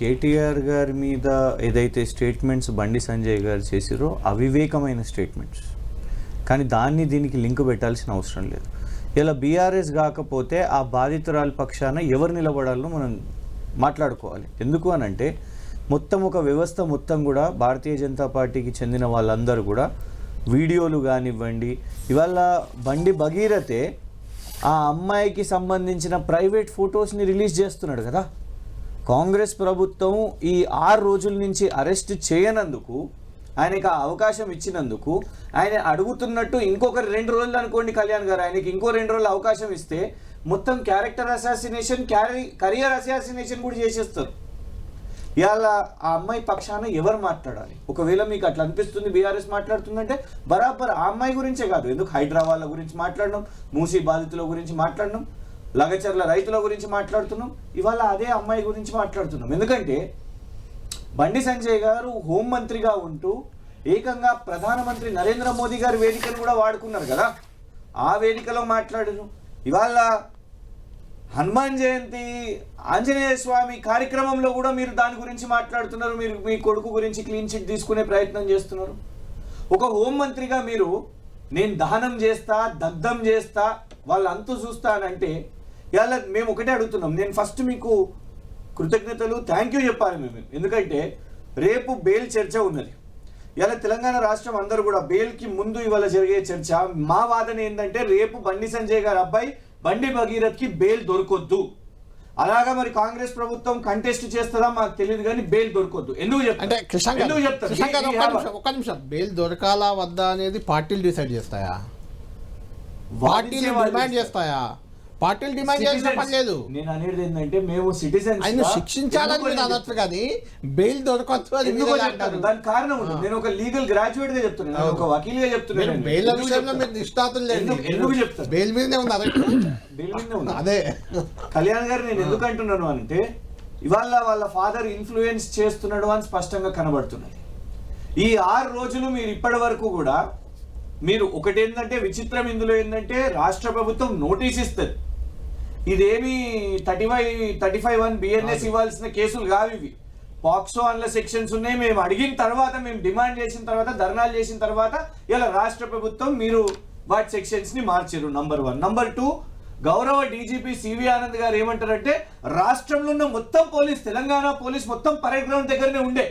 కేటీఆర్ గారి మీద ఏదైతే స్టేట్మెంట్స్ బండి సంజయ్ గారు చేసిరో అవివేకమైన స్టేట్మెంట్స్, కానీ దాన్ని దీనికి లింక్ పెట్టాల్సిన అవసరం లేదు. ఇలా బీఆర్ఎస్ కాకపోతే ఆ బాధితురాల పక్షాన ఎవరు నిలబడాలో మనం మాట్లాడుకోవాలి. ఎందుకు అనంటే మొత్తం ఒక వ్యవస్థ మొత్తం కూడా భారతీయ జనతా పార్టీకి చెందిన వాళ్ళందరూ కూడా వీడియోలు కానివ్వండి, ఇవాళ బండి భగీరథే ఆ అమ్మాయికి సంబంధించిన ప్రైవేట్ ఫొటోస్ని రిలీజ్ చేస్తున్నాడు కదా. కాంగ్రెస్ ప్రభుత్వం ఈ 6 రోజుల నుంచి అరెస్ట్ చేయనందుకు, ఆయనకు ఆ అవకాశం ఇచ్చినందుకు, ఆయన అడుగుతున్నట్టు ఇంకొక 2 రోజులు అనుకోండి కళ్యాణ్ గారు, ఆయనకి ఇంకో 2 రోజులు అవకాశం ఇస్తే మొత్తం క్యారెక్టర్ అసాసినేషన్, కరియర్ అసాసినేషన్ కూడా చేసేస్తారు. ఇవాళ ఆ అమ్మాయి పక్షాన ఎవరు మాట్లాడాలి? ఒకవేళ మీకు అట్లా అనిపిస్తుంది బీఆర్ఎస్ మాట్లాడుతుందంటే బరాబర్ ఆ అమ్మాయి గురించే కాదు, ఎందుకు హైదరాబాద్ల గురించి మాట్లాడడం, మూసీ బాధితుల గురించి మాట్లాడడం, లగచర్ల రైతుల గురించి మాట్లాడుతున్నాం, ఇవాళ అదే అమ్మాయి గురించి మాట్లాడుతున్నాం. ఎందుకంటే బండి సంజయ్ గారు హోంమంత్రిగా ఉంటూ ఏకంగా ప్రధానమంత్రి నరేంద్ర మోదీ గారి వేదికను కూడా వాడుకున్నారు కదా, ఆ వేదికలో మాట్లాడారు. ఇవాళ హనుమాన్ జయంతి ఆంజనేయ స్వామి కార్యక్రమంలో కూడా మీరు దాని గురించి మాట్లాడుతున్నారు, మీరు మీ కొడుకు గురించి క్లీన్ చిట్ తీసుకునే ప్రయత్నం చేస్తున్నారు. ఒక హోంమంత్రిగా మీరు నేను దహనం చేస్తా, దగ్ధం చేస్తా, వాళ్ళు అంతు చూస్తానంటే ఇవాళ మేము ఒకటే అడుగుతున్నాం. నేను ఫస్ట్ మీకు కృతజ్ఞతలు, థ్యాంక్ యూ చెప్పాలి మేము. ఎందుకంటే రేపు బెయిల్ చర్చ ఉన్నది. ఇవాళ తెలంగాణ రాష్ట్రం అందరూ కూడా బెయిల్కి ముందు ఇవాళ జరిగే చర్చ, మా వాదన ఏంటంటే రేపు బండి సంజయ్ గారి అబ్బాయి బండి భగీరథ్కి బెయిల్ దొరకొద్దు. అలాగా మరి కాంగ్రెస్ ప్రభుత్వం కంటెస్ట్ చేస్తుందా మాకు తెలియదు, కానీ బెయిల్ దొరకొద్దు. ఎందుకు చెప్తారు? ఒక్క నిమిషం, బెయిల్ దొరకాలా వద్దా అనేది పార్టీలు డిసైడ్ చేస్తాయా? పార్టీలు డిమాండ్ చేస్తాయా? పార్టీలు డిమాండ్ చేసిన పని లేదు. నేను అనేది ఏంటంటే మేము సిటిజన్స్ ఆయన శిక్షించాలని మీరు అనొచ్చు, కానీ బెయిల్ దొరకవచ్చు అని అంటారు. దానికి కారణం ఉంది. నేను ఒక లీగల్ గ్రాడ్యుయేట్ గా చెప్తున్నాను, ఒక వకీల్ గా చెప్తున్నాను. బెయిల్ విషయంలో మీరు నిష్ఠాతులు లేదు. ఎందుకు చెప్తారు? బెయిల్ మీదనే ఉంది, బెయిల్ మీదనే ఉంది. అదే కళ్యాణ్ గారు నేను ఎందుకు అంటున్నాను అంటే ఇవాళ వాళ్ళ ఫాదర్ ఇన్ఫ్లుయెన్స్ చేస్తున్నాడు అని స్పష్టంగా కనబడుతున్నది. ఈ 6 రోజులు మీరు ఇప్పటి వరకు కూడా మీరు ఒకటేంటంటే విచిత్రం ఇందులో ఏంటంటే రాష్ట్ర ప్రభుత్వం నోటీస్ ఇస్తుంది. ఇదేమి 35(1) బిఎన్ఎస్ ఇవ్వాల్సిన కేసులు కావు ఇవి. పాక్సో అన్న సెక్షన్స్ ఉన్నాయి. మేము అడిగిన తర్వాత, మేము డిమాండ్ చేసిన తర్వాత, ధర్నాలు చేసిన తర్వాత ఇలా రాష్ట్ర ప్రభుత్వం మీరు వాటి సెక్షన్స్ ని మార్చారు. నంబర్ 1. నంబర్ 2, గౌరవ డీజీపీ సివి ఆనంద్ గారు ఏమంటారంటే రాష్ట్రంలో ఉన్న మొత్తం పోలీస్, తెలంగాణ పోలీస్ మొత్తం పరేడ్ గ్రౌండ్ దగ్గరనే ఉండే,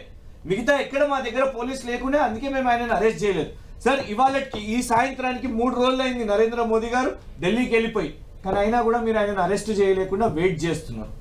మిగతా ఎక్కడ మా దగ్గర పోలీస్ లేకుండా, అందుకే మేము ఆయనను అరెస్ట్ చేయలేదు. సార్ ఇవాళకి ఈ సాయంత్రానికి 3 రోజులు అయింది నరేంద్ర మోదీ గారు ఢిల్లీకి వెళ్ళిపోయి, కానీ అయినా కూడా మీరు ఆయనను అరెస్ట్ చేయలేకుండా వెయిట్ చేస్తున్నారు.